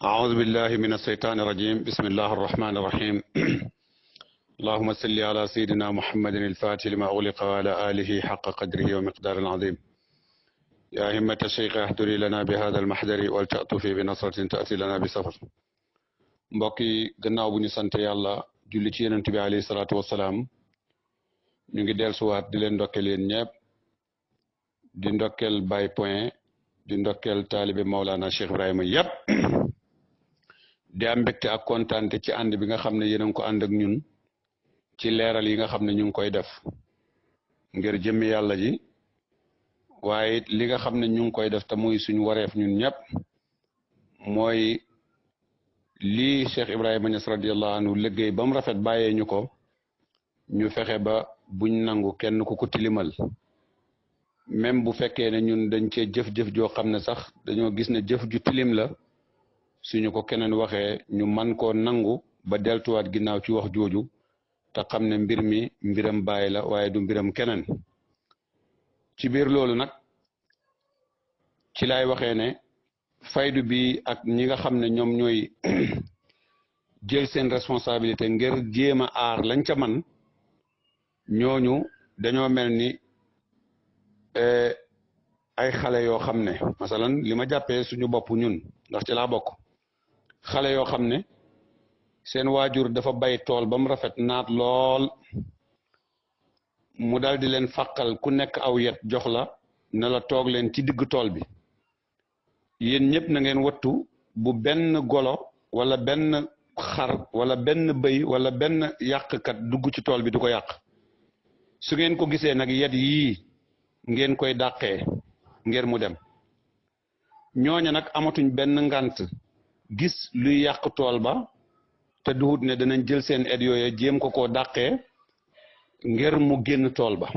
أعوذ بالله من الشيطان الرجيم بسم الله الرحمن الرحيم اللهم صل على سيدنا محمد الفاتح لما أغلق وعلى آله حق قدره ومقدار عظيم يا همة الشيخ احضري لنا بهذا المحضر ولتأتفي بنصرة تأتي لنا بسفر mbokki gannaaw bu ñu sant yàlla julli ci yonent bi alayhi salaatu wasalaam ñu ngi dellusiwaat di leen ndokkeel yéen ñëpp di ndokkeel Baye Point di ndokkeel taalibe Maulana Cheikh Ibrahima yëpp di am mbégte ak kontaante ci ànd bi nga xam ne yéen a ngi ko ànd ak ñun ci leeral yi nga xam ne ñu ngi koy def ngir jëmmi yàlla ji waaye li nga xam ne ñu ngi koy def te muy suñu wareef ñun ñëpp mooy lii Cheikh Ibrahima Niass radiyallahu anhu liggéey ba mu rafet bàyyee ñu ko ñu fexe ba buñ nangu kenn ku ko tilimal même bu fekkee ne ñun dañ cee jëf-jëf joo xam ne sax dañoo gis ne jëf ju tilim la suñu ko keneen waxee ñu man koo nangu ba deltuwaat ginnaaw ci wax jooju te xam ne mbir mi mbiram bàyyi la waaye du mbiram keneen ci biir loolu nag ci lay waxee ne faydu bi ak ñi nga xam ne ñoom ñooy jël seen responsabilité ngir jéem a aar lañ ca man ñooñu dañoo mel ni ay xale yoo xam ne masalan li ma jàppee suñu bopp ñun ndax ci laa bokk xale yoo xam ne seen waajur dafa bay tool ba mu rafet naat lool mu dal di leen fàqal ku nekk aw yet jox la ne la toog leen ci digg tool bi yéen ñëpp na ngeen wattu bu benn golo wala benn xar wala benn bëy wala benn yàqkat dugg ci tool bi du ko yàq su ngeen ko gisee nag yet yii ngeen koy dàqee ngir mu dem ñooña nag amatuñ benn ngant gis luy yàq tool ba te duhut ne danañ jël seen et yooyu jéem ko koo dàqee ngir mu génn tool ba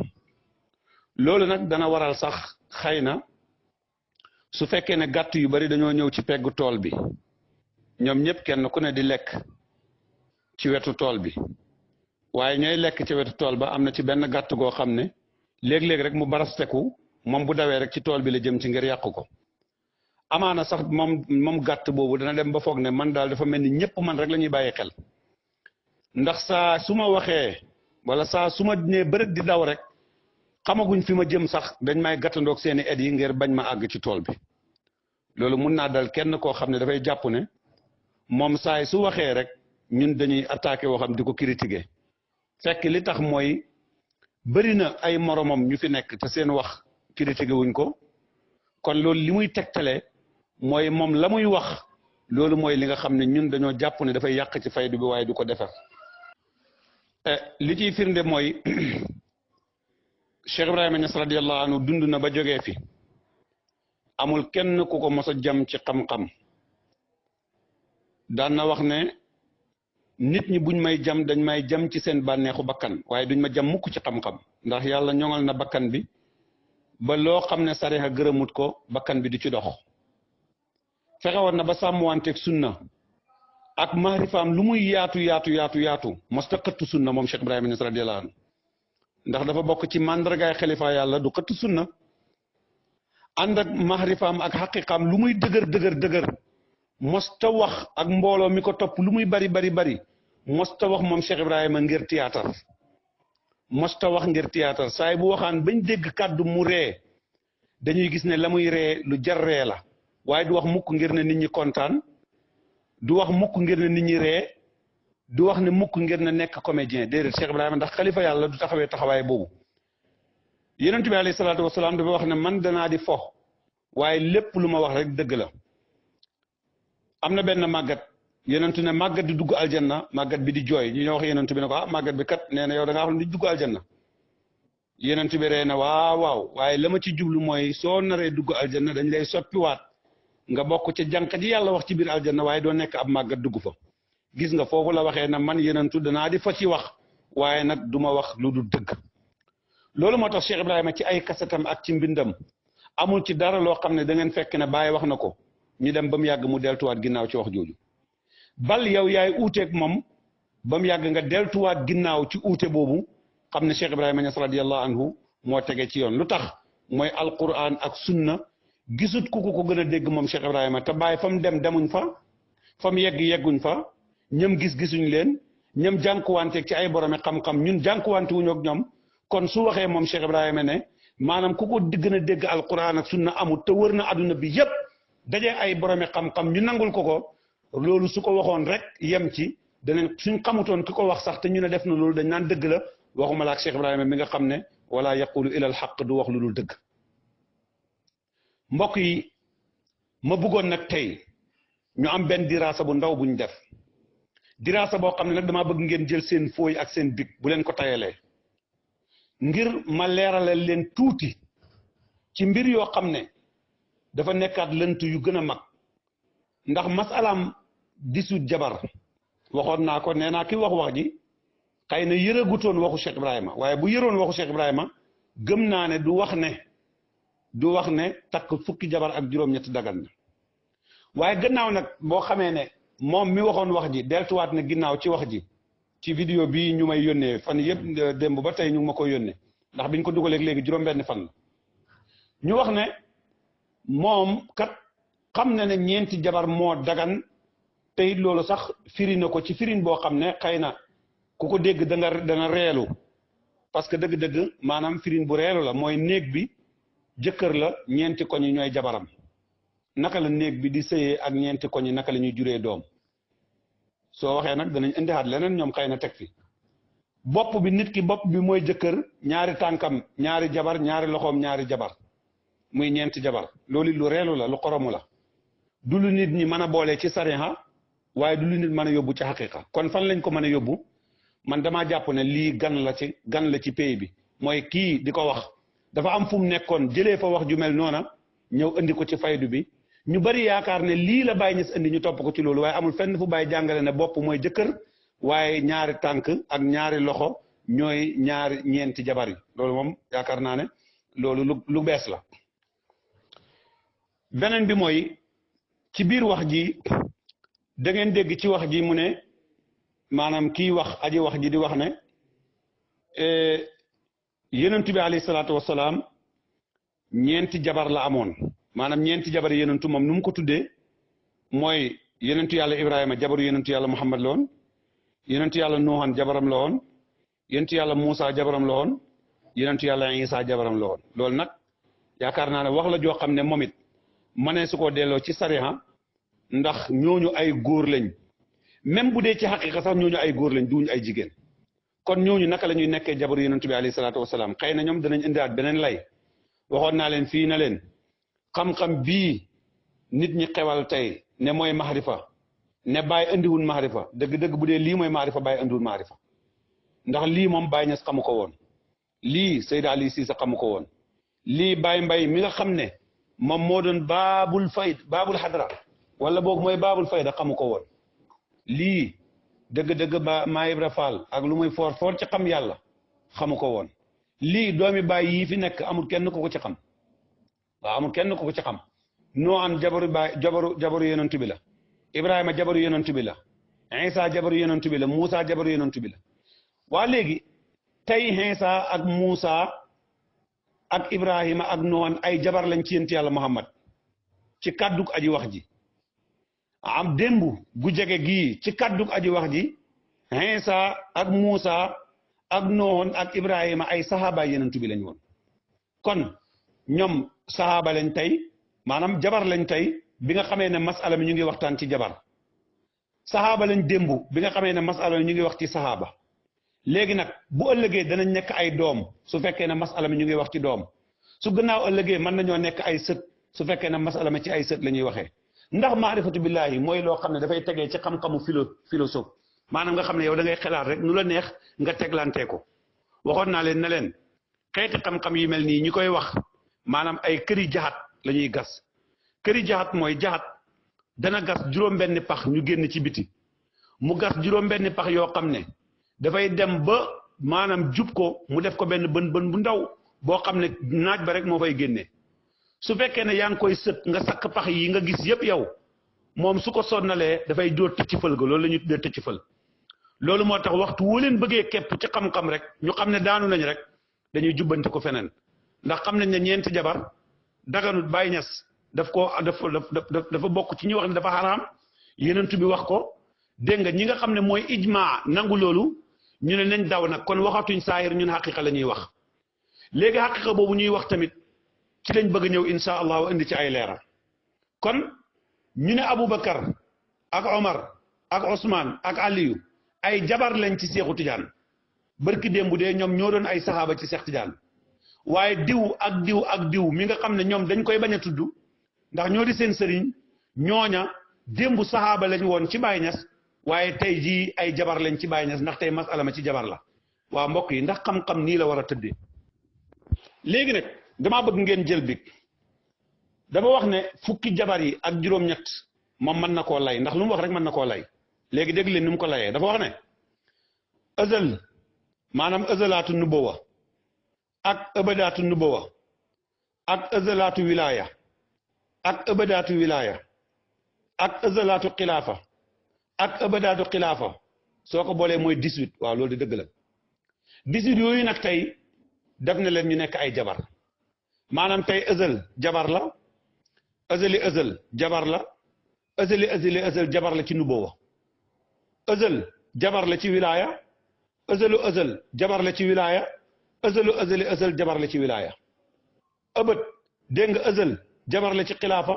loolu nag dana waral sax xëy na su fekkee ne gàtt yu bari dañoo ñëw ci peggu tool bi ñoom ñëpp kenn ku ne di lekk ci wetu tool bi waaye ñooy lekk ci wetu tool ba am na ci benn gàtt goo xam ne léeg-léeg rek mu barasteku moom bu dawee rek ci tool bi la jëm ci ngir yàq ko amaana sax moom gàtt boobu dana dem ba foog ne man daal dafa mel ni ñëpp man rek la ñuy bàyyi xel ndax saa su ma waxee wala saa su ma nee bërëg di daw rek xamaguñ fi ma jëm sax dañ may gàttandoog seeni et yi ngir bañ ma àgg ci tool bi loolu mun naa dal kenn koo xam ne dafay jàpp ne moom saay su waxee rek ñun dañuy attaqué waxam di ko critiquer fekk li tax mooy bëri na ay moromam ñu fi nekk te seen wax critiqué wuñ ko kon loolu li muy tegtale mooy moom la muy wax loolu mooy li nga xam ne ñun dañoo jàpp ne dafay yàq ci faydu bi waaye du ko defar li ciy firnde mooy Cheikh Ibrahima Niass radiyallahu anhu dund na ba jógee fi amul kenn ku ko mos a jam ci xam-xam daan na wax ne nit ñi buñ may jam dañ may jam ci seen bànneexu bakkan waaye duñ ma jam mukk ci xam-xam ndax yàlla ñoŋal na bakkan bi ba loo xam ne sariya gërëmut ko bakkan bi di ci dox fexewoon na ba sàmmwanteeg sunna ak maarifaam lu muy yaatu mosta xëttu sunna moom Cheikh Ibrahima Niass radiyallahu anhu ndax dafa bokk ci màndargaay xalifa yàlla du xëttu sunna ànd ak maarifaam ak xaqiqaam lu muy dëgër mosta wax ak mbooloo mi ko topp lu muy bari mosta wax moom Cheikh Ibrahima ngir théâtre mosta wax ngir théâtre saay bu waxaan bañ dégg kàddu mu ree dañuy gis ne la muy ree lu jar ree la waaye du wax mukk ngir ne nit ñi kontaan du wax mukk ngir ne nit ñi ree du wax ne mukk ngir ne nekk comédien déedéet Cheikh Ibrahima ndax xalifa yàlla du taxawee taxawaay boobu yonent bi alayhi salaatu wasalaam dafa wax ne man danaa di fo waaye lépp lu ma wax rek dëgg la am na benn màggat yonentu ne màggat di dugg aljanna màggat bi di jooy ñu ñoo wax yonentu bi ne ko ah màggat bi kat nee na yow da ngaa xam ne di dugg aljanna yonentu bi ree na waaw waaye la ma ci jublu mooy soo naree dugg aljanna dañ lay soppiwaat nga bokk ca jànq ji yàlla wax ci biir aljanna waaye doo nekk ab màggat dugg fa gis nga foofu la waxee na man yonentu danaa di fa ci wax waaye nag du ma wax lu du dëgg loolu moo tax Cheikh Ibrahima ci ay kasetam ak ci mbindam amul ci dara loo xam ne da ngeen fekk ne Baye wax na ko ñu dem ba mu yàgg mu deltuwaat ginnaaw ci wax jooju bal yow yaay uuteeg moom ba mu yàgg nga deltuwaat ginnaaw ci uute boobu xam ne Cheikh Ibrahima Niass radiyallahu anhu moo tege ci yoon lu tax mooy alquran ak sunna gisut ku ko gën a dégg moom Cheikh Ibrahima te bàyyi fa mu dem demuñ fa fam yegguñ fa ñëm gis-gisuñ leen ñëm jànkuwanteeg ci ay boromi xam-xam ñun jànkuwante wuñu ak ñoom kon su waxee moom Cheikh Ibrahima ne maanaam ku ko gën a dégg alquran ak sunna amul te wër na adduna bi yépp daje ay boromi xam-xam ñu nangul ko loolu su ko waxoon rek yem ci danañ suñ xamutoon ki ko wax sax te ñu ne def na loolu dañ naan dëgg la waxuma la ak Cheikh Ibrahima mi nga xam ne wala yaqulu ila al xaq du wax lu dul dëgg mbokk yi ma bëggoon nag tey ñu am benn diraasa bu ndaw buñ def diraasa boo xam ne nag damaa bëgg ngeen jël seen fooy ak seen big bu leen ko tayalee ngir ma leeralal leen tuuti ci mbir yoo xam ne dafa nekkaat lënt yu gën a mag ndax masalaam disu jabar waxoon naa ko nee naa ki wax ji xëy na yërëgutoon waxu Cheikh Ibrahima waaye bu yëroon waxu Cheikh Ibrahima gëm naa ne du wax ne takk fukki jabar ak juróom-ñetti dagan na waaye gannaaw nag boo xamee ne moom mi waxoon wax ji deltuwaat ne ginnaaw ci wax ji ci vidéo bii ñu may yónnee fan yëpp démb ba tey ñu ngi ma koy yónnee ndax biñ ko dugalee léegi juróom-benn fan la ñu wax ne moom kat xam na ne ñeenti jabar moo dagan te it loolu sax firi na ko ci firin boo xam ne xëy na ku ko dégg danga reelu parce que dëgg-dëgg maanaam firin bu reelu la mooy néeg bi jëkkër la ñeenti koñ yi ñooy jabaram naka la néeg bi di sëyee ak ñeenti koñ yi naka la ñuy juree doom soo waxee nag danañ indiwaat leneen ñoom xëy na teg fi bopp bi nit ki bopp bi mooy jëkkër ñaari tànkam ñaari jabar ñaari loxoom ñaari jabar muy ñeenti jabar loolu lu reelu la lu xoromu la du lu nit ñi mën a boole ci sariha waaye du lu nit mën a yóbbu ci xaqiqa kon fan lañ ko mën a yóbbu man damaa jàpp ne lii gan la ci pays bi mooy kii di ko wax dafa am fu mu nekkoon jëlee fa wax ju mel noona ñëw indi ko ci faydu bi ñu bari yaakaar ne lii la Baye Niass indi ñu topp ko ci loolu waaye amul fenn fu Baye jàngale ne bopp mooy jëkkër waaye ñaari tànk ak ñaari loxo ñooy ñeenti jabar yi loolu moom yaakaar naa ne loolu lu bees la beneen bi mooy ci biir wax ji da ngeen dégg ci wax ji mu ne maanaam kii wax aji wax ji di wax ne yenentu bi alayhi salaatu wasalaam ñeenti jabar la amoon maanaam ñeenti jabar yenentu moom nu mu ko tuddee mooy yenentu yàlla Ibrahima jabaru yenentu yàlla Muhammad la woon yenentu yàlla Nuuhan jabaram la woon yenentu yàlla Muusa jabaram la woon yenentu yàlla Isa jabaram la woon loolu nag yaakaar naa ne wax la joo xam ne moom it mënee su ko delloo ci sariha ndax ñooñu ay góor lañ même bu dee ci xaqiqa sax ñooñu ay góor lañ duñu ay jigéen kon ñooñu naka la ñuy nekkee jabaru yonent bi alayhi salaatu wasalaam xëy na ñoom danañ indiwaat beneen lay waxoon naa leen fii na leen xam-xam bii nit ñi xewal tey ne mooy maxarifa ne Baye andiwul maxarifa dëgg-dëgg bu dee lii mooy maxarifa Baye andiwul maxarifa ndax lii moom Baye Niass xamu ko woon lii Seyda Ali Cissé xamu ko woon lii Baye Mbaye mi nga xam ne moom moo doon baabul xadra wala boog mooy baabul fayda xamu ko woon lii dëgg-dëgg ba maa Ibra Fall ak lu muy foor ci xam yàlla xamu ko woon lii doomi Baay yii fi nekk amul kenn ko ci xam waaw amul kenn ko ci xam noo an jabaru yonent bi la Ibrahima jabaru yonent bi la Isa jabaru yonent bi la Muusa jabaru yonent bi la waa léegi tey Isa ak Muusa ak Ibrahima ak Noohan ay jabar lañ ci yonent yàlla Muhammad ci kàddug aji wax ji am démb gu jege gii ci kàddug aji wax ji Isa ak Muusa ak Noohan ak Ibrahima ay saxaaba yonent bi lañ woon kon ñoom saxaaba lañ tey maanaam jabar lañ tey bi nga xamee ne masala mi ñu ngi waxtaan ci jabar saxaaba lañ démb bi nga xamee ne masala mi ñu ngi wax ci saxaaba léegi nag bu ëllëgee danañ nekk ay doom su fekkee ne masala mi ñu ngi wax ci doom su gannaaw ëllëgee mën nañoo nekk ay sët su fekkee ne masala mi ci ay sët la ñuy waxee ndax maarifatu billahi mooy loo xam ne dafay tegee ci xam-xamu philosophe maanaam nga xam ne yow da ngay xelaat rek nu la neex nga teglantee ko waxoon naa leen ne leen xeeti xam-xam yi mel nii ñi koy wax maanaam ay këri jaxat la ñuy gas këri jaxat mooy jaxat dana gas juróom-benni pax ñu génn ci biti mu gas juróom-benni pax yoo xam ne dafay dem ba maanaam jub ko mu def ko benn bën bu ndaw boo xam ne naaj ba rek moo fay génnee su fekkee ne yaa ngi koy sët nga sakk pax yi nga gis yëpp yow moom su ko sonnalee dafay dóor tëcc fël ga loolu la ñuy tuddee tëcc fël loolu moo tax waxtu woo leen bëggee képp ci xam-xam rek ñu xam ne daanu nañ rek dañuy jubbanti ko feneen ndax xam nañ ne ñeenti jabar daganut Baye Niass dafa bokk ci ñu wax ne dafa xaraam yenentu bi wax ko dégg nga ñi nga xam ne mooy ijmaa nangu loolu ñu ne nañ daw nag kon waxatuñ saahir ñun xaqiqa la ñuy wax léegi xaqiqa boobu ñuy wax tamit ci lañ bëgg ñëw insha allahu indi ci ay leeral kon ñu ne Aboubacar ak Omar ak Ousmane ak Aliyu ay jabar lañ ci Seexu Tijaan barki démb dee ñoom ñoo doon ay saxaaba ci Seex Tijaan waaye diw ak diw ak diw mi nga xam ne ñoom dañ koy bañ a tudd ndax ñoo di seen sëriñ ñooña démb saxaaba lañ woon ci Baay Ñas waaye tey jii ay jabar lañ ci Baay Ñas ndax tey masala ma ci jabar la waa mbokk yi ndax xam-xam nii la war a tëddee léegi nag damaa bëgg ngeen jël big dafa wax ne fukki jabar yi ak juróom-ñett moom mën na koo lay ndax lu mu wax rek mën na koo lay léegi dégg leen ni mu ko layee dafa wax ne azal maanaam azalaatu nubuwa ak ëbadaatu nubuwa ak azalaatu wilaya ak ëbadaatu wilaya ak azalaatu xilaafa ak ëbadaatu xilaafa soo ko boolee mooy 18 waaw loolu di dëgg la 18 yooyu nag tey def na leen ñu nekk ay jabar maanaam tey azal jabar la azal jabar la azal jabar la ci nubuwa azal jabar la ci wilaya azal jabar la ci wilaya azal jabar la ci wilaya ëbët dégg nga azal jabar la ci xilaafa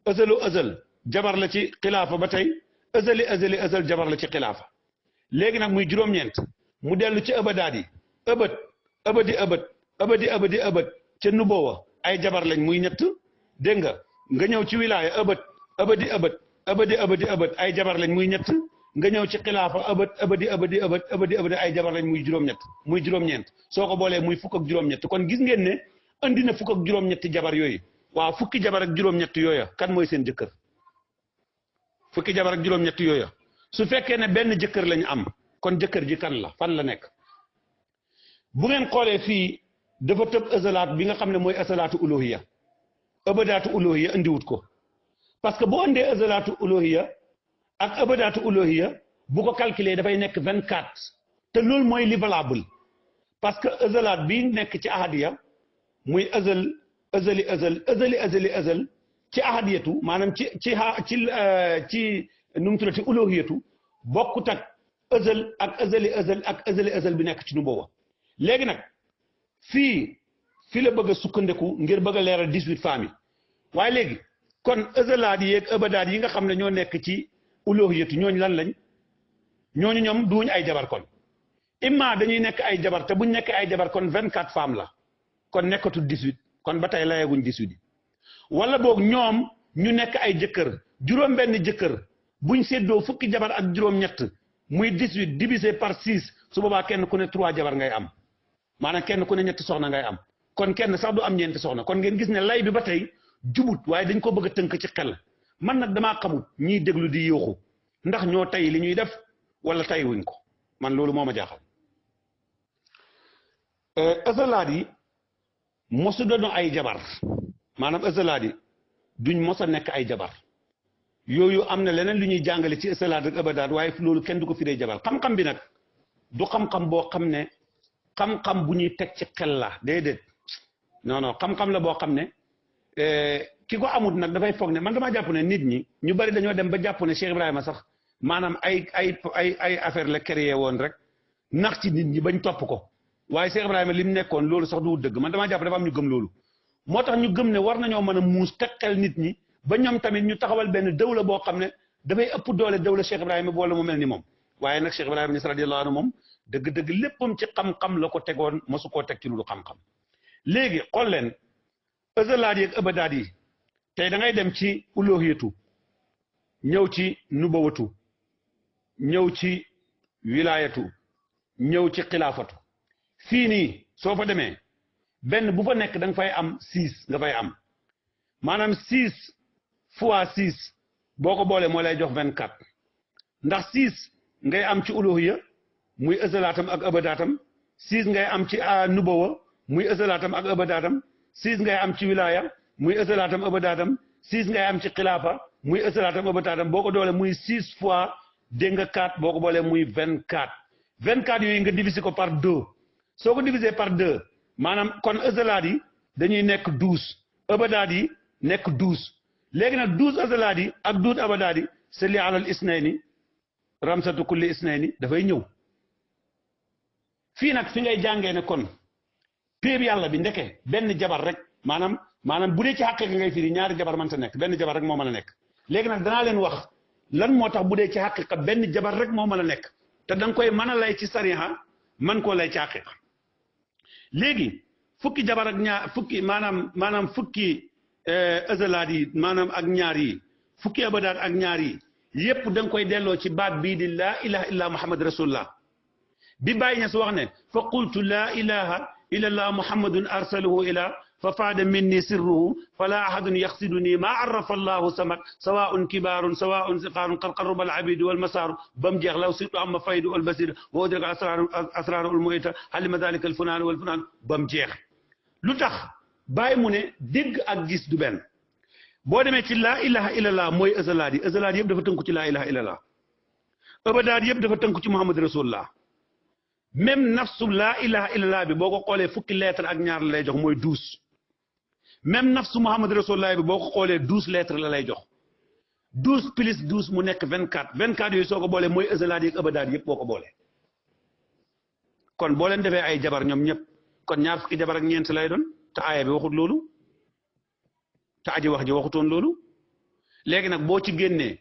azal jabar la ci xilaafa ba tey azal jabar la ci xilaafa léegi nag muy juróom-ñeent mu dellu ci ëbadaat yi ëbët ca nubuwa ay jabar lañ muy ñett dégg nga ñëw ci wilaya ëbët ay jabar lañ muy ñett nga ñëw ci xilaafa ëbët ay jabar lañ muy juróom-ñeent soo ko boolee muy fukk ak juróom-ñett kon gis ngeen ne andi na fukk ak juróom-ñetti jabar yooyu waaw fukki jabar ak juróom-ñett yooya kan mooy seen jëkkër fukki jabar ak juróom-ñett yooya su fekkee ne benn jëkkër lañu am kon jëkkër ji kan la fan la nekk bu ngeen xoolee fii dafa tëb azalaat bi nga xam ne mooy azalaatu uluhiya ëbadaatu uluhiya andiwut ko parce que boo andee azalaatu uluhiya ak ëbadaatu uluhiya bu ko calculer dafay nekk 24 te loolu mooy li valable parce que azalaat bi nekk ci ahadiya muy azal ci ahadiyatu maanaam ci nu mu tuddati uluhiyatu bokkut ak azal bi nekk ci nubuwa léegi nag fii la bëgg a sukkandiku ngir bëgg a leeral 18 femmes yi waaye léegi kon azalaat yi ak abadaat yi nga xam ne ñoo nekk ci uluhiyatu ñooñu lan lañ ñooñu ñoom duñ ay jabar kon imma dañuy nekk ay jabar te buñ nekk ay jabar kon 24 femmes la kon nekkatul 18 kon ba tey layaguñ 18 yi wala boog ñoom ñu nekk ay jëkkër juróom-benn jëkkër buñ séddoo fukki jabar ak juróom-ñett muy 18 divisé par 6 su boobaa kenn ku ne 3 jabar ngay am maanaam kenn ku ne ñetti soxna ngay am kon kenn sax du am ñeenti soxna kon ngeen gis ne lay bi ba tey jubut waaye dañ ko bëgg a tënk ci xel man nag damaa xamut ñiy déglu di yóoxu ndax ñoo tay li ñuy def wala tay wuñ ko man loolu moo ma jaaxal azalaat yi mosu doon ay jabar maanaam azalaat yi duñ mos a nekk ay jabar yooyu am na leneen lu ñuy jàngale ci azalaat ak abadaat waaye loolu kenn du ko firee jabar xam-xam bi nag du xam-xam boo xam ne xam-xam bu ñuy teg ci xel la déedéet non xam-xam la boo xam ne ki ko amut nag dafay foog ne man damaa jàpp ne nit ñi ñu bari dañoo dem ba jàpp ne Cheikh Ibrahima sax maanaam ay affaire la créé woon rek nax ci nit ñi bañ topp ko waaye Cheikh Ibrahima li mu nekkoon loolu sax du dëgg man damaa jàpp dafa am ñu gëm loolu moo tax ñu gëm ne war nañoo mën a muus teg xel nit ñi ba ñoom tamit ñu taxawal benn dawla boo xam ne dafay ëpp doole dawla Cheikh Ibrahima boole mu mel ni moom waaye nag Cheikh Ibrahima Niass radiyallahu anhu moom dëgg-dëgg léppam ci xam-xam la ko tegoon mosu koo teg ci lu xam-xam léegi xool leen azalaat yi ak abadaat yi tey da ngay dem ci uluhiyatu ñëw ci nubawatu ñëw ci wilaayatu ñëw ci xilaafatu fii nii soo fa demee benn bu fa nekk da nga fay am 6 nga fay am maanaam 6 fois 6 boo ko boolee moo lay jox 24 ndax 6 ngay am ci uluhiya muy azalaatam ak abadaatam 6 ngay am ci nubawa muy azalaatam ak abadaatam 6 ngay am ci wilaya muy azalaatam abadaatam 6 ngay am ci xilaafa muy azalaatam abadaatam boo ko doole muy 6 fois dégg nga 4 boo ko boolee muy 24 24 yooyu nga diviser ko par 2 soo ko diviser par 2 maanaam kon azalaat yi dañuy nekk 12 abadaat yi nekk 12 léegi nag 12 azalaat yi ak 12 abadaat yi salli alal isnayni ramsatu kulli isnayni dafay ñëw fii nag fi ngay jàngee ne kon péeb yàlla bi ndeke benn jabar rek maanaam bu dee ci xàq ngay firi ñaari jabar mënta nekk benn jabar rek moo mën a nekk léegi nag danaa leen wax lan moo tax bu dee ci xaqiqa benn jabar rek moo mën a nekk te da nga koy mën a lay ci sariha man koo lay ci xaqiqa léegi fukki jabar ak ñaar fukki maanaam fukki azalaat yi maanaam ak ñaar yi fukki abadaat ak ñaar yi yépp da nga koy delloo ci baat bii di laa ilaha illa muhammad rasulullah bi bàyyi ña su wax ne fa qultu laa ilaha illa allah muhammadun arsaluhu ila fa faada minni sirruhu fala ahadun yaxsiduni ma arafa allahu samad sawaun kibarun sawaun siqarun qad qaruba alabidu walmasaaru bam jeex law situ amma faydu walbasir wa udrika asraru almuita halima dalika alfunan walfunan bam jeex lu tax bàyyi mu ne dégg ak gis du benn boo demee ci laa ilaha illallah mooy azalaat yi azalaat yëpp dafa tënku ci laa ilaha illallah abadaat yëpp dafa tënku ci muhammad rasulullah même nafsu laa ilaha illallah bi boo ko xoolee fukki lettre ak ñaar la lay jox mooy 12 même nafsu muhammad rasulullah bi boo ko xoolee 12 lettres la lay jox 12 plus 12 mu nekk 24 24 yooyu soo ko boolee mooy azalaat yi ak abadaat yëpp boo ko boolee kon boo leen defee ay jabar ñoom ñëpp kon ñaar fukki jabar ak ñeent lay doon te aaya bi waxut loolu te aji wax ji waxutoon loolu léegi nag boo ci génnee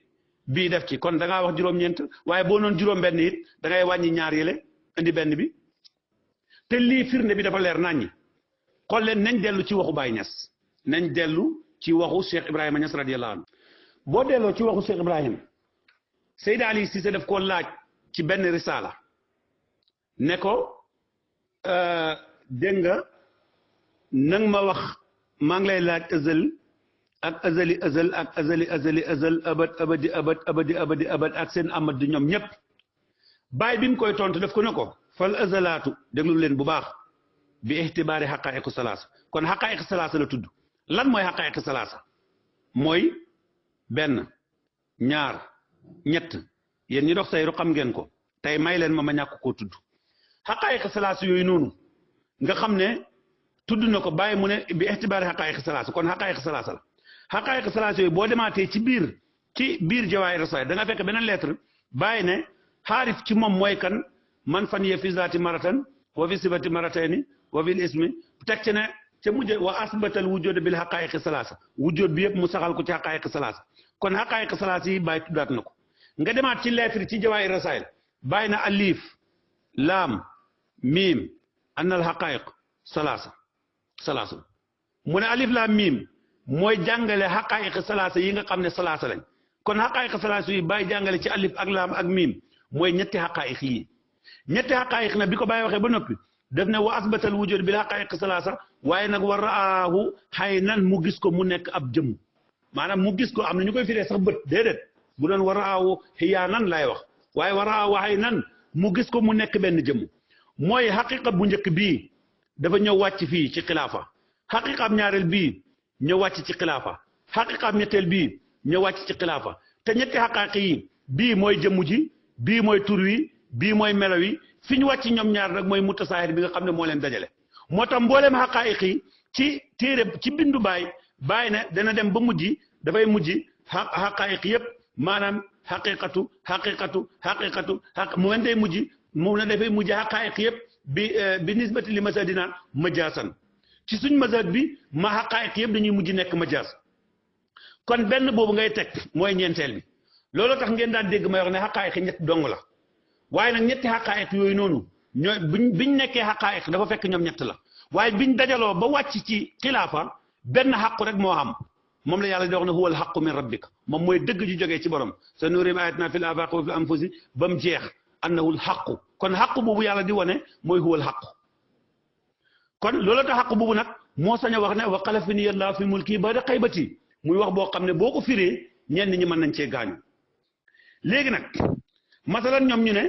bii def ci kon da ngaa wax juróom-ñeent waaye boo noon juróom-benn it da ngay wàññi ñaar yële indi benn bi te lii firnde bi dafa leer naññi xool leen nañ dellu ci waxu Baye Niass nañ dellu ci waxu Cheikh Ibrahima Niass radiyallahu anhu boo delloo ci waxu Cheikh Ibrahima Seydi Ali Cissé daf koo laaj ci benn risaala ne ko dégg nga nang ma wax maa ngi lay laaj azal ak azali azal ak azal abad abad ak seen amad di ñoom ñëpp baay bi mu koy tontu def ko ne ko fal azalaatu déglu leen bu baax bi ihtibaari xaqaa'iqu salaasa kon xaqaa'iqu salaasa la tudd lan mooy xaqaa'iqu salaasa mooy benn ñaar ñett yéen ñi dox sayru xam ngeen ko tey may leen ma ñàkk koo tudd xaqaa'iqu salaasa yooyu noonu nga xam ne tudd na ko bàyyi mu ne bi ihtibaari xaqaa'iqu salaasa kon xaqaa'iqu salaasa la xaqaa'iqu salaasa yooyu boo demaatee ci biir jawaahir rasaa'il da nga fekk beneen lettre bàyyi ne xaarif ci moom mooy kan man fan ye fi zaati maratan wa fi sifati maratayni wa fil ismi teg ci ne ca mujj wa asbatal wujud bil xaqaa'iqi salaasa wujud bi yëpp mu saxal ko ci xaqaa'iqi salaasa kon xaqaa'iqi salaasa yi bàyyi tuddaat na ko nga demaat ci lettre ci jawaahir rasaa'il bàyyi na alif laam miim annal xaqaa'iq salaasa mu ne alif laam miim mooy jàngale xaqaa'iqi salaasa yi nga xam ne salaasa lañ kon xaqaa'iqi salaasa yi bàyyi jàngale ci alif ak laam ak miim mooy ñetti xaqaa'iq yi ñetti xaqaa'iq na bi ko bàyyi waxee ba noppi def ne wa asbatal wujud bil xaqaa'iqi salaasa waaye nag wa raahu haynan mu gis ko mu nekk ab jëm maanaam mu gis ko am na ñu koy firee sax bët déedéet bu doon wa raahu xiyaanan lay wax waaye wa raahu haynan mu gis ko mu nekk benn jëm mooy xaqiqa bu njëkk bii dafa ñëw wàcc fii ci xilaafa xaqiqaam ñaareel bii ñëw wàcc ci xilaafa xaqiqaam ñetteel bii ñëw wàcc ci xilaafa te ñetti xaqaaqi yi bii mooy jëmm ji bii mooy tur wi bii mooy melo wi fi ñu wàcc ñoom ñaar nag mooy mutasaahir bi nga xam ne moo leen dajale moo tax mbooleem xaqaa'iq yi ci téere ci bindu baay ne dana dem ba mujj dafay mujj xaqaa'iq yëpp maanaam xaqiqatu mu wen day mujj mu ne dafay mujj xaqaa'iq yëpp bi nisbati li masadina majaasan ci suñ mazhab bi ma xaqaa'iq yëpp dañuy mujj nekk majaas kon benn boobu ngay teg mooy ñeenteel bi loolu tax ngeen daan dégg may wax ne xaqaa'iq ñett dong la waaye nag ñetti xaqaa'iq yooyu noonu ñooy biñ nekkee xaqaa'iq dafa fekk ñoom ñett la waaye biñ dajaloo ba wàcc ci xilaafa benn xaqu rek moo xam moom la yàlla di wax ne huwal xaqu min rabbika moom mooy dëgg ju jógee ci borom sa nurim ayatina fil afaaqi wa fi anfusi ba mu jeex annahul xaqu kon xaqu boobu yàlla di wane mooy huwal xaqu kon loolu tax xaqu boobu nag moo sañ a wax ne wa xalafani yàlla fi mulki ba da xaybati muy wax boo xam ne boo ko firee ñenn ñi mën nañ cee gaañu léegi nag masalan ñoom ñu ne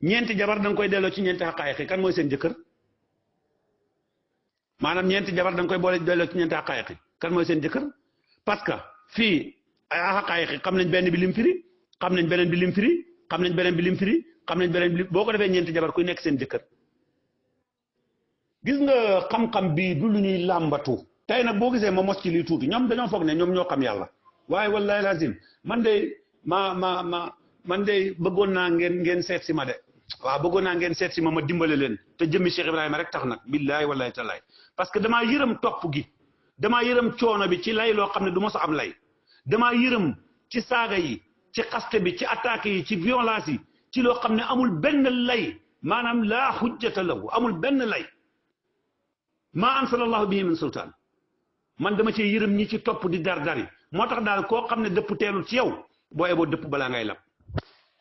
ñeenti jabar da nga koy delloo ci ñeenti xaqaayiq kan mooy seen jëkkër maanaam ñeenti jabar da nga koy boole delloo ci ñeenti xaqaayiq kan mooy seen jëkkër parce que fii ay xaqaayiq xam nañ benn bi lim firi xam nañ beneen bi lim firi xam nañ beneen bi lim firi xam nañ beneen bi boo ko defee ñeenti jabar kuy nekk seen jëkkër gis nga xam-xam bii du lu ñuy làmbatu tey nag boo gisee ma mos ci lii tuuti ñoom dañoo foog ne ñoom ñoo xam yàlla waaye wallahi lazim man de man de bëggoon naa ngeen seet si ma de waaw bëggoon naa ngeen seet si ma dimbale leen te jëmmi Cheikh Ibrahima rek tax nag billahi wallahi taalaay parce que damaa yërëm topp gi damaa yërëm coono bi ci lay loo xam ne du ma sa am lay damaa yërëm ci saaga yi ci xaste bi ci attaque yi ci violence yi ci loo xam ne amul benn lay maanaam laa xujjata lahu amul benn lay maa ansalallahu bihi min sultaan man dama cee yërëm ñi ci topp di dar dari moo tax daal koo xam ne dëpp teelul ci yow boo eboo dëpp balaa ngay lab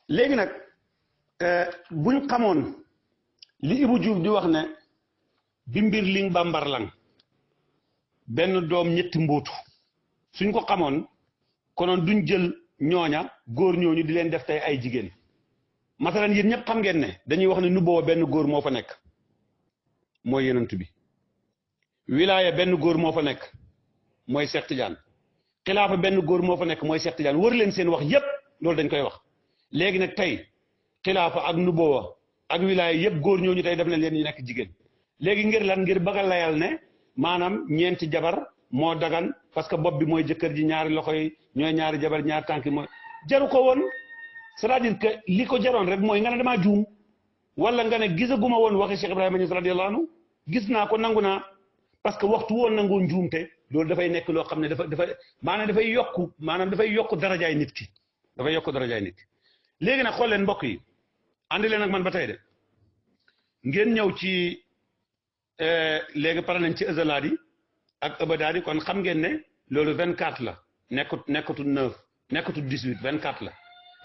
léegi nag buñ xamoon li Ibou Diouf di wax ne bi mbir liñ bambar lang benn doom ñetti mbóotu suñ ko xamoon konoon duñ jël ñooña góor ñooñu di leen def tey ay jigéen masalan yéen ñëpp xam ngeen ne dañuy wax ne nu booba benn góor moo fa nekk mooy yonent bi wilaaya benn góor moo fa nekk mooy Cheikh Tidiane xilaafa benn góor moo fa nekk mooy Cheikh Tidiane wër leen seen wax yépp loolu dañ koy wax léegi nag tey xilaafa ak nubuwa ak wilaaya yëpp góor ñooñu tey def na leen ñu nekk jigéen léegi ngir lan ngir bëgg a layal ne maanaam ñeenti jabar moo dagan parce que bopp bi mooy jëkkër ji ñaari loxo yi ñooy ñaari jabar ñaari tànk yi mooy jaru ko woon c'est-à-dire que li ko jaroon rek mooy nga ne damaa juum wala nga ne gisaguma woon waxi Cheikh Ibrahima Niass radiyallahu anhu gis naa ko nangu naa parce que waxtu woon nangoo njuumte loolu dafay nekk loo xam ne dafa maanaam dafay yokk darajaay nit ki dafay yokk darajaay nit ki léegi nag xool leen mbokk yi àndi leen ak man ba tey de ngeen ñëw ci léegi pare nañ ci ëzalaat yi ak ëbadaat yi kon xam ngeen ne loolu 24 la nekkatu 9 nekkatu 18 24 la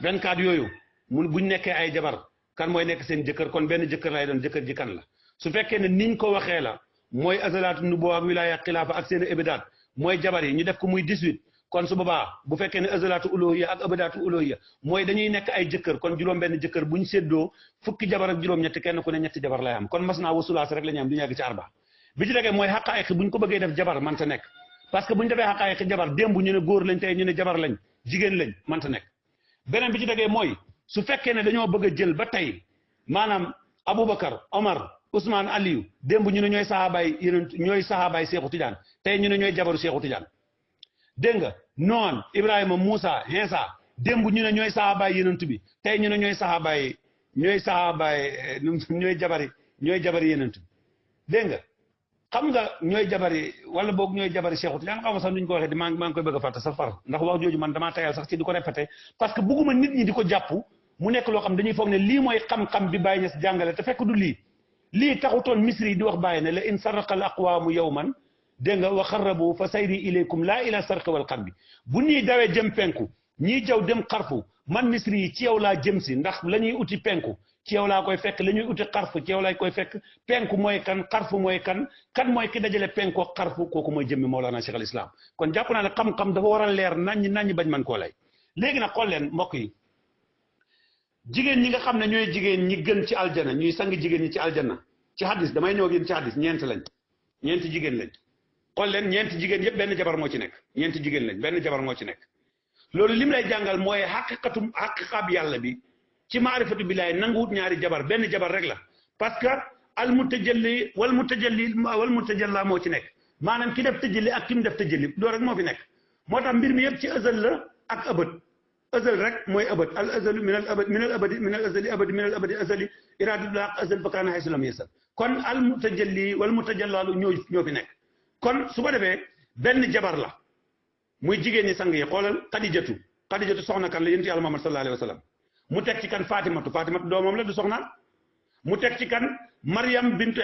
24 yooyu buñ nekkee ay jabar kan mooy nekk seen jëkkër kon benn jëkkër lay doon jëkkër ji kan la su fekkee ne niñ ko waxee la mooy azalaatu nubuwa ak wilaaya ak xilaafa ak seen ëbadaat mooy jabar yi ñu def ko muy 18 kon su boobaa bu fekkee ne azalaatu uluhiyya ak ëbadaatu uluhiyya mooy dañuy nekk ay jëkkër kon juróom benn jëkkër buñ séddoo fukki jabar ak juróom-ñetti kenn ku ne ñetti jabar lay am kon mas naa wasulaas rek la ñu am du ñu yàgg ci arba bi ci tegee mooy xaqaayiq buñ ko bëggee def jabar mënta nekk parce que buñ defee xaqaayiq jabar démb ñu ne góor lañ tey ñu ne jabar lañ jigéen lañ mënta nekk beneen bi ci tegee mooy su fekkee ne dañoo bëgg a jël ba tey maanaam Aboubacar Omar Ousmane Aliou démb ñu ne ñooy saxaabaay yeneen ñooy saxaabaay Seexu Tijaan tey ñu ne ñooy jabaru Seexu Tijaan dégg nga noon Ibrahima Moussa Insa démb ñu ne ñooy saxaabaay yenentu bi tey ñu ne ñooy saxaabaay ñooy jabari yenentu bi dégg nga xam nga ñooy jabari wala boog ñooy jabari Seexu Tijaan xaw ma sax nuñ ko waxee di maa ngi koy bëgg a fàtte sa far ndax wax jooju man damaa tayal sax ci di ko répété parce que bugguma nit ñi di ko jàpp mu nekk loo xam dañuy foog ne lii mooy xam-xam bi Baye Niass jàngale te fekk du lii taxutoon misri yi di wax bàyyi ne la in sarraqa al aqwaamu yawman dégg nga wa xarrabu fa sayri ilaykum laa ila sarqi wal xarbi bu ñuy dawee jëm penku ñiy jaw dem xarfu man misri yi ci yow laa jëm si ndax la ñuy uti penku ci yow laa koy fekk la ñuy uti xarfu ci yow laa koy fekk penku mooy kan xarfu mooy kan mooy ki dajale penku ak xarfu kooku mooy jëmmi Mawlana Cheikh al Islam kon jàpp naa ne xam-xam dafa war a leer naññi bañ man koo lay léegi nag xool leen mbokk yi jigéen ñi nga xam ne ñooy jigéen ñi gën ci aljana ñuy sang jigéen ñi ci aljana ci hadis damay ñëw ak yéen ci hadis ñeenti jigéen lañ xool leen ñeenti jigéen yëpp benn jabar moo ci nekk ñeenti jigéen lañ benn jabar moo ci nekk loolu lim lay jàngal mooy xaqiqaab yàlla bi ci maarifatu billaahi nanguwut ñaari jabar benn jabar rek la parce que al mutajalli wal mutajalla moo ci nekk maanaam ki def tëjalli ak ki mu def tëjalli loolu rek moo fi nekk moo tax mbir mi yëpp ci ëzal la ak ëbët ëzal rek mooy ëbët al azalu min al abadi min al azali abadi min al abadi azali iradullah azal fa kaana haysu lam yasal kon al mutajalli wal mutajallaalu ñoo fi nekk kon su ko defee benn jabar la muy jigéen ñi sang yi xoolal xadijatu soxna kan la yonent yàlla Muhammad sallallahu alayhi wa sallam mu teg ci kan fatimatu doomam la du soxna mu teg ci kan Maryam bintu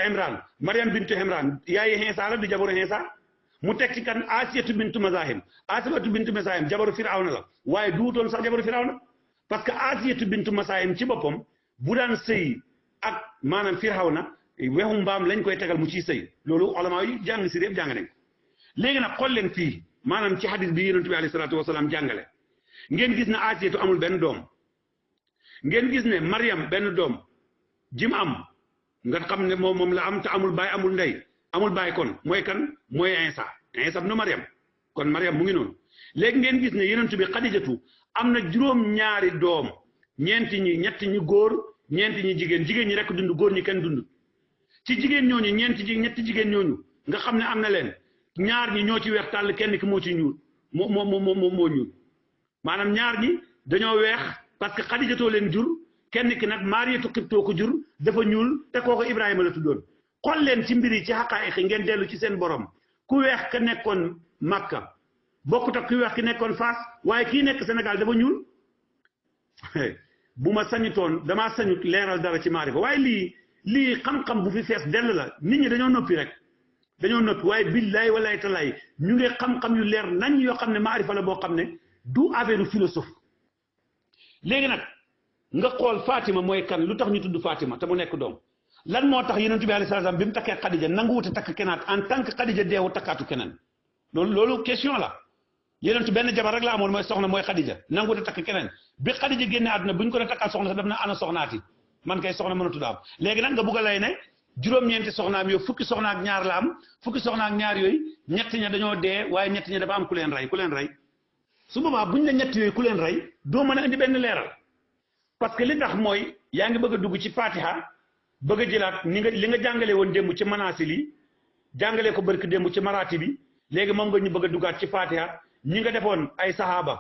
Imran yaayi Iisaa la du jabaru Iisaa mu teg ci kan Asiyatu bintu Mazahim jabaru Firawna la waaye duutoon sax jabaru Firawna parce que Asiyatu bintu Mazahim ci boppam bu daan sëy ak maanaam Firawna wexu mbaam lañ koy tegal mu ciy sëy loolu ulama yi jàng si yëpp jàng nañ ko léegi nag xool leen fii maanaam ci hadis bi yonent bi alayhi salaatu wasalaam jàngale ngeen gis ne Asiyatu amul benn doom ngeen gis ne Maryam benn doom jim am nga xam ne moom la am te amul baay amul ndey amul baay kon mooy kan mooy Iisaa nu Maryam kon Maryam mu ngi noonu léegi ngeen gis ne yonent bi Xadijatu am na juróom-ñaari doom ñetti ñi góor ñeenti ñi jigéen ñi rek dund góor ñi kenn dund ci jigéen ñooñu ñetti jigéen ñooñu nga xam ne am na leen ñaar ñi ñoo ci weex tàll kenn ki moo ci ñuul moo ñuul maanaam ñaar ñi dañoo weex parce que Xadijatoo leen jur kenn ki nag Maariyatu Xibtoo ko jur dafa ñuul te kooku Ibrahima la tuddoon xool leen ci mbir yi ci xaqaayiq ngeen dellu ci seen borom ku weex ka nekkoon Makka bokkut ak ku weex ki nekkoon Faas waaye kii nekk Sénégal dafa ñuul bu ma sañutoon damaa sañut leeral dara ci maarifa waaye lii xam-xam bu fi fees dell la nit ñi dañoo noppi rek dañoo noppi waaye billaay walaay talaay ñu ngi xam-xam yu leer nañ yoo xam ne maarifa la boo xam ne du affaire philosophe léegi nag nga xool Fatima mooy kan lu tax ñu tudd Fatima te mu nekk doom lan moo tax yonent bi alayhi salaam bi mu takkee Khadija nanguwut a takk kenaat en tant que Khadija deewu takkaatu keneen loolu question la yonent benn jabar rek la amoon mooy soxna mooy Khadija nanguwut a takk keneen bi Khadija génne àdduna bu ñu ko ne takkaat soxna sax daf na ana soxnaati man kay soxna mënatu am léegi nag nga bugg a lay ne juróom-ñeenti soxnaam yooyu fukki soxna ak ñaar la am fukki soxna ak ñaar yooyu ñett ña dañoo dee waaye ñett ña dafa am ku leen rey su boobaa buñ la ñett yooyu ku leen rey doo mën a indi benn leeral parce que li tax mooy yaa ngi bëgg a dugg ci Fatiha bëgg a jëlaat li nga jàngale woon démb ci manaasil yi jàngale ko barki démb ci maraati bi léegi moom nga ñu bëgg a duggaat ci Fatiha ñi nga defoon ay sahaaba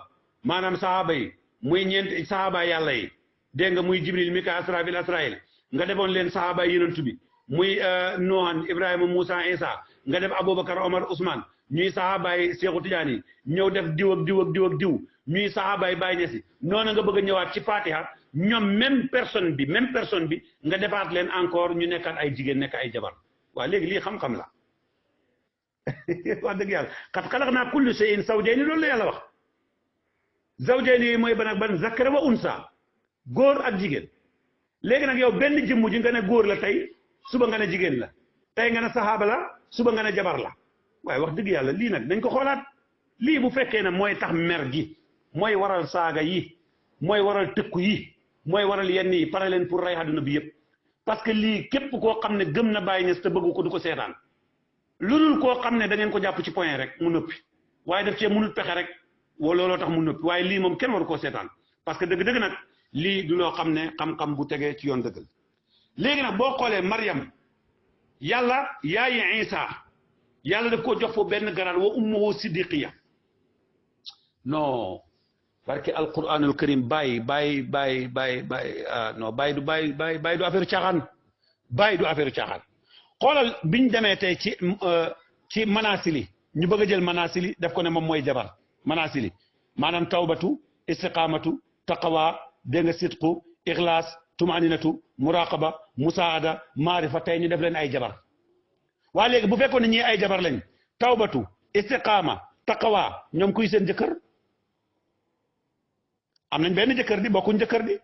maanaam sahaaba yi muy ñeent sahaaba yàlla yi dégg nga muy Jibril Mika Asrafil Asrail nga defoon leen sahaaba yonent bi muy Noohan Ibrahima Moussa Isa nga def Aboubacar Omar Ousmane ñuy sahabaay Seexu Tijaan yi ñëw def diw ak diw ak diw ak diw ñuy sahabaay Baay Ñasi noonu nga bëgg a ñëwaat ci Fatiha ñoom même personne bi nga defaat leen encore ñu nekkaat ay jigéen nekk ay jabar waaw léegi lii xam-xam la wax dëgg yàlla qad xalaqnaa kulla shay'in zawjayni loolu la yàlla wax zawjayni yooyu mooy ban ak ban zakara wa unsa góor ak jigéen léegi nag yow benn jëmm ji nga ne góor la tey suba nga ne jigéen la tey nga ne sahaaba la suba nga ne jabar la waaye wax dëgg yàlla lii nag dañ ko xoolaat lii bu fekkee ne mooy tax mer gi mooy waral saaga yi mooy waral tëkku yi mooy waral yenn yi pare leen pour rey àdduna bi yëpp parce que lii képp koo xam ne gëm na Baay Ñas te bëggu ko du ko seetaan lu dul koo xam ne da ngeen ko jàpp ci point rek mu noppi waaye daf cee mënul pexe rek looloo tax mu noppi waaye lii moom kenn waru koo seetaan parce que dëgg-dëgg nag lii du loo xam ne xam-xam bu tegee ci yoon dëggal léegi nag boo xoolee Maryam yàlla yaayi Isa yàlla daf koo jox foofu benn garaat wa ummuhu siddiqiya non barke alquranul karim bàyyi non bàyyi du affaire caaxaan bàyyi du affaire caaxaan xoolal biñ demee tey ci manasili ñu bëgg a jël manasili def ko ne moom mooy jabar manasili maanaam tawbatu istiqamatu taqwa dégg nga sidqu ixlaas tumaninatu muraqaba musaada maarifa tey ñu def leen ay jabar waa léegi bu fekkoon ne ñii ay jabar lañ tawbatu istiqaama taqwa ñoom kuy seen jëkkër am nañ benn jëkkër di bokkuñ jëkkër di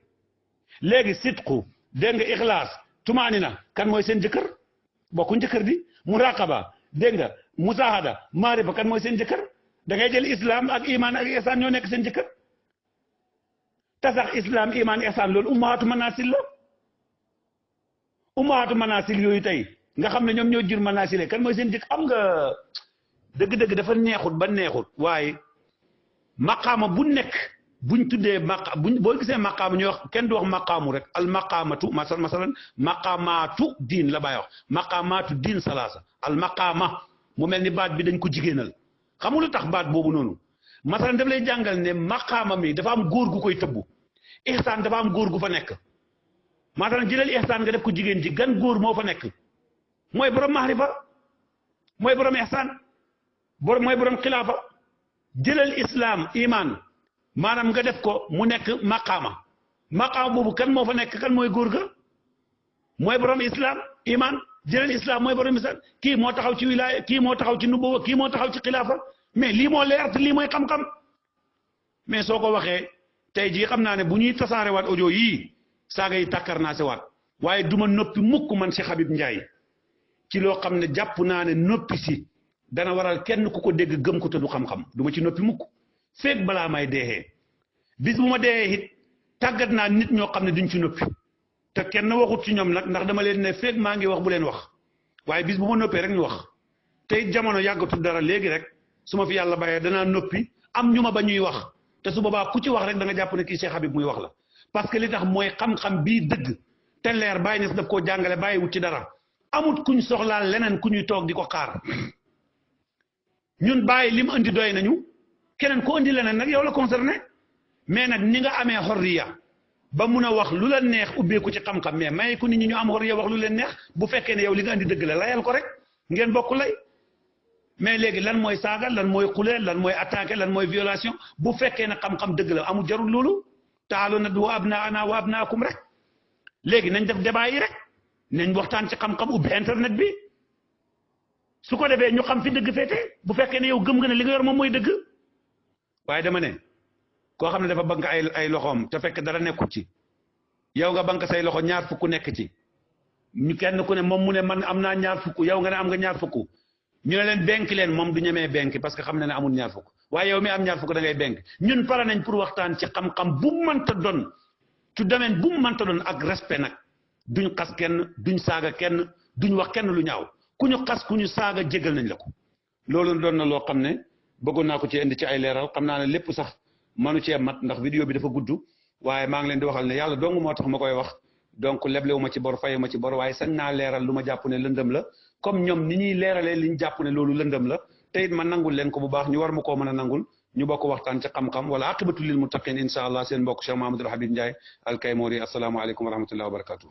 léegi sidqu dégg nga ixlaas tumaanina kan mooy seen jëkkër bokkuñ jëkkër di muraqaba dégg nga musaahada maarifa kan mooy seen jëkkër da ngay jël islam ak iman ak ihsaan ñoo nekk seen jëkkër te sax islam iman ihsaan loolu ummahaatu manasil la ummahaatu manasil yooyu tey nga xam ne ñoom ñoo jur manasile kan mooy seen jëkk am nga dëgg-dëgg dafa neexut ba neexut waaye maqaama bu nekk buñ tuddee buñ boo gisee maqaama ñuy wax kenn du wax maqaamu rek al maqaamatu masalan maqaamaatu diin la bàyyi wax maqaamaatu diin salaasa al maqaama mu mel ni baat bi dañ ko jigéenal xamul lu tax baat boobu noonu masalan daf lay jàngal ne maqaama mi dafa am góor gu koy tëbbu ihsaan dafa am góor gu fa nekk masalan jëlal ihsaan nga def ko jigéen ji gan góor moo fa nekk mooy borom mahrifa mooy borom ihsaan mooy borom xilaafa jëlal islam iman maanaam nga def ko mu nekk maqaama boobu kan moo fa nekk kan mooy góor ga mooy borom islam iman jëlal islam mooy borom islam kii moo taxaw ci wilaaya kii moo taxaw ci nubuwa kii moo taxaw ci xilaafa mais lii moo leer te lii mooy xam-xam mais soo ko waxee tey jii xam naa ne bu ñuy tasaare waat audio yii saaga yi tàkkar naa se waat waaye duma noppi mukk man Cheikh Habib Ndiaye ci loo xam ne jàpp naa ne noppi si dana waral kenn ku ko dégg gëm ko te du xam-xam du ma ci noppi mukk feeg balaa may deexee bis bu ma deexee it tàggat naa nit ñoo xam ne duñ ci noppi te kenn waxut ci ñoom nag ndax dama leen ne feeg maa ngi wax bu leen wax waaye bis bu ma noppee rek ñu wax tey jamono yàggatul dara léegi rek su ma fi yàlla bàyyee danaa noppi am ñu ma ba ñuy wax te su boobaa ku ci wax rek da nga jàpp ne kii Cheikh Habib muy wax la parce que li tax mooy xam-xam bii dëgg te leer Baay Ñas daf koo jàngale bàyyiwut ci dara amut kuñ soxlaal leneen ku ñuy toog di ko xaar ñun bàyyi li mu andi doy nañu keneen ko andi leneen nag yow la concerné mais nag ni nga amee xorriya ba mun a wax lu la neex ubbeeku ci xam-xam mais may ku nit ñi ñu am xorriya wax lu leen neex bu fekkee ne yow li nga andi dëgg la layal ko rek ngeen bokk lay mais léegi lan mooy saaga lan mooy xulee lan mooy attaqué lan mooy violation bu fekkee ne xam-xam dëgg la amul jarul loolu taalu na wa abnaana wa abnaakum rek léegi nañ def débat yi rek nañ waxtaan ci xam-xam ubbi internet bi su ko defee ñu xam fi dëgg féete bu fekkee ne yow gëm nga ne li nga yor moom mooy dëgg waaye dama ne koo xam ne dafa bank ay loxoom te fekk dara nekkut ci yow nga bank say loxo ñaar fukk nekk ci ñu kenn ku ne moom mu ne man am naa ñaar fukk yow nga ne am nga ñaar fukk ñu ne leen benk leen moom du ñemee benk parce que xam na ne amul ñaar fukk waaye yow mi am ñaar fukk da ngay benk ñun pare nañ pour waxtaan ci xam-xam bu mu mënta doon ci domaine bu mu mënta doon ak respect nag duñ xas kenn duñ saaga kenn duñ wax kenn lu ñaaw ku ñu xas ku ñu saaga jégal nañ la ko loolu doon na loo xam ne bëggoon naa ko ci indi ci ay leeral xam naa ne lépp sax manu cee mat ndax vidéo bi dafa gudd waaye maa ngi leen di waxal ne yàlla dong moo tax ma koy wax donc leblewu ma ci bor fayu ma ci bor waaye sañ naa leeral lu ma jàpp ne lëndëm la comme ñoom ni ñuy leeralee li ñu jàpp ne loolu lëndëm la te it ma nangul leen ko bu baax ñu war ma koo mën a nangul ñu bokk waxtaan ci xam-xam wala aqibatu lil muttaqin insha allah seen mbokk Cheikh Mahamadul Habib Ndiaye al Kaymoori assalaamu aleykum wa rahmatullahi wa barakatuh